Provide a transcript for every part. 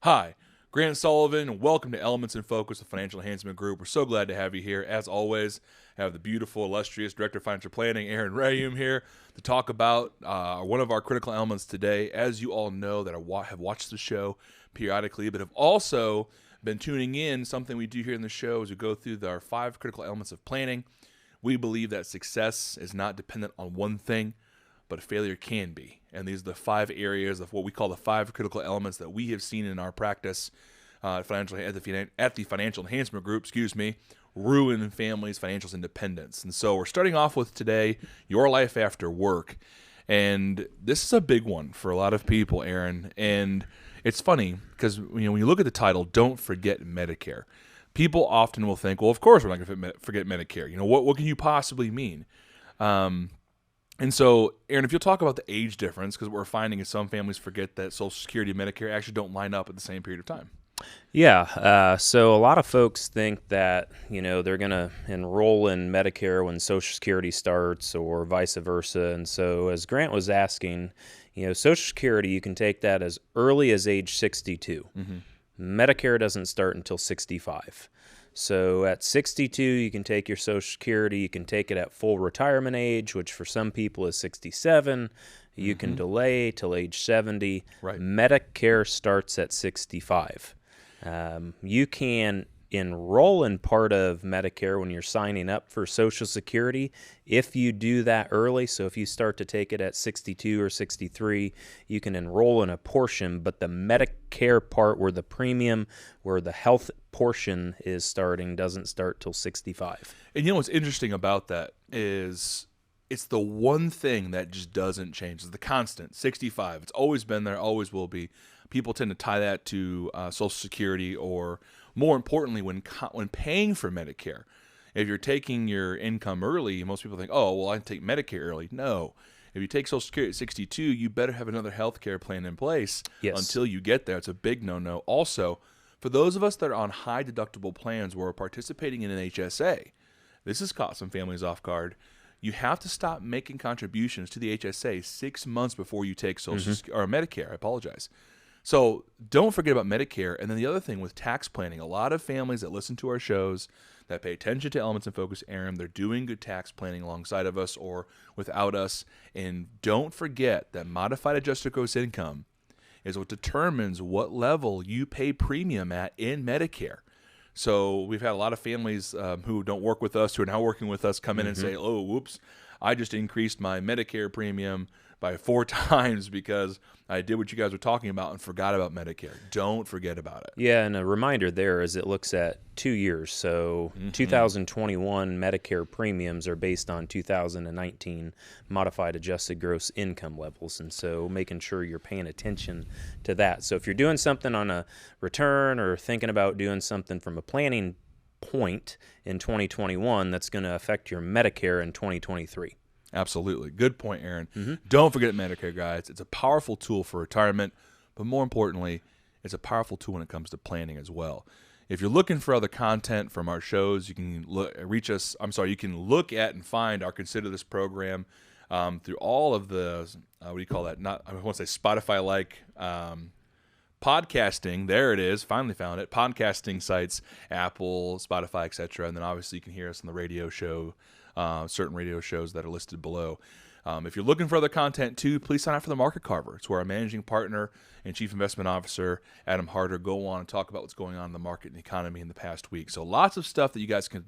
Hi, Grant Soliven. Welcome to Elements in Focus, the Financial Enhancement Group. We're so glad to have you here. As always, I have the beautiful, illustrious Director of Financial Planning, Rheaume, here to talk about one of our critical elements today. As you all know that have watched the show periodically, but have also been tuning in, something we do here in the show is we go through our 5 critical elements of planning. We believe that success is not dependent on one thing, but failure can be. And these are the 5 areas of what we call the 5 critical elements that we have seen in our practice at the Financial Enhancement Group, ruin families' financial independence. And so we're starting off with today, your life after work. And this is a big one for a lot of people, Aaron. And it's funny because when you look at the title, Don't Forget Medicare, people often will think, well, of course we're not going to forget Medicare. What can you possibly mean? And so, Aaron, if you'll talk about the age difference, because what we're finding is some families forget that Social Security and Medicare actually don't line up at the same period of time. Yeah, so a lot of folks think that, they're going to enroll in Medicare when Social Security starts or vice versa. And so as Grant was asking, Social Security, you can take that as early as age 62. Mm-hmm. Medicare doesn't start until 65. So at 62, you can take your Social Security. You can take it at full retirement age, which for some people is 67. You can delay till age 70. Right. Medicare starts at 65. You can enroll in part of Medicare when you're signing up for Social Security if you do that early. So if you start to take it at 62 or 63, you can enroll in a portion, but the Medicare part where the premium, where the health portion is starting, doesn't start till 65. And what's interesting about that is it's the one thing that just doesn't change. It's the constant, 65. It's always been there, always will be. People tend to tie that to Social Security, or more importantly, when paying for Medicare. If you're taking your income early, most people think, oh, well, I can take Medicare early. No. If you take Social Security at 62, you better have another health care plan in place until you get there. It's a big no-no. Also, for those of us that are on high deductible plans where we're participating in an HSA, this has caught some families off guard. You have to stop making contributions to the HSA 6 months before you take Medicare. I apologize. So don't forget about Medicare. And then the other thing with tax planning, a lot of families that listen to our shows that pay attention to Elements in Focus, Aaron, they're doing good tax planning alongside of us or without us. And don't forget that modified adjusted gross income is what determines what level you pay premium at in Medicare. So we've had a lot of families who don't work with us, who are now working with us, come in and say, oh, whoops, I just increased my Medicare premium by 4 times because I did what you guys were talking about and forgot about Medicare. Don't forget about it. Yeah, and a reminder there is it looks at 2 years. So 2021 Medicare premiums are based on 2019 modified adjusted gross income levels. And so making sure you're paying attention to that. So if you're doing something on a return or thinking about doing something from a planning point in 2021, that's going to affect your Medicare in 2023. Absolutely. Good point, Aaron. Don't forget Medicare, guys. It's a powerful tool for retirement, but more importantly, it's a powerful tool when it comes to planning as well. If you're looking for other content from our shows, you can You can look at and find our Consider This program through all of the I want to say Spotify-like podcasting. There it is. Finally found it. Podcasting sites, Apple, Spotify, etc. And then obviously you can hear us on the radio show. Certain radio shows that are listed below. If you're looking for other content too, please sign up for the Market Carver. It's where our managing partner and chief investment officer, Adam Harder, go on and talk about what's going on in the market and the economy in the past week. So lots of stuff that you guys can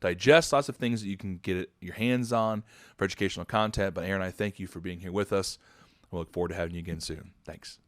digest, lots of things that you can get your hands on for educational content. But Aaron, I thank you for being here with us. We'll look forward to having you again soon. Thanks.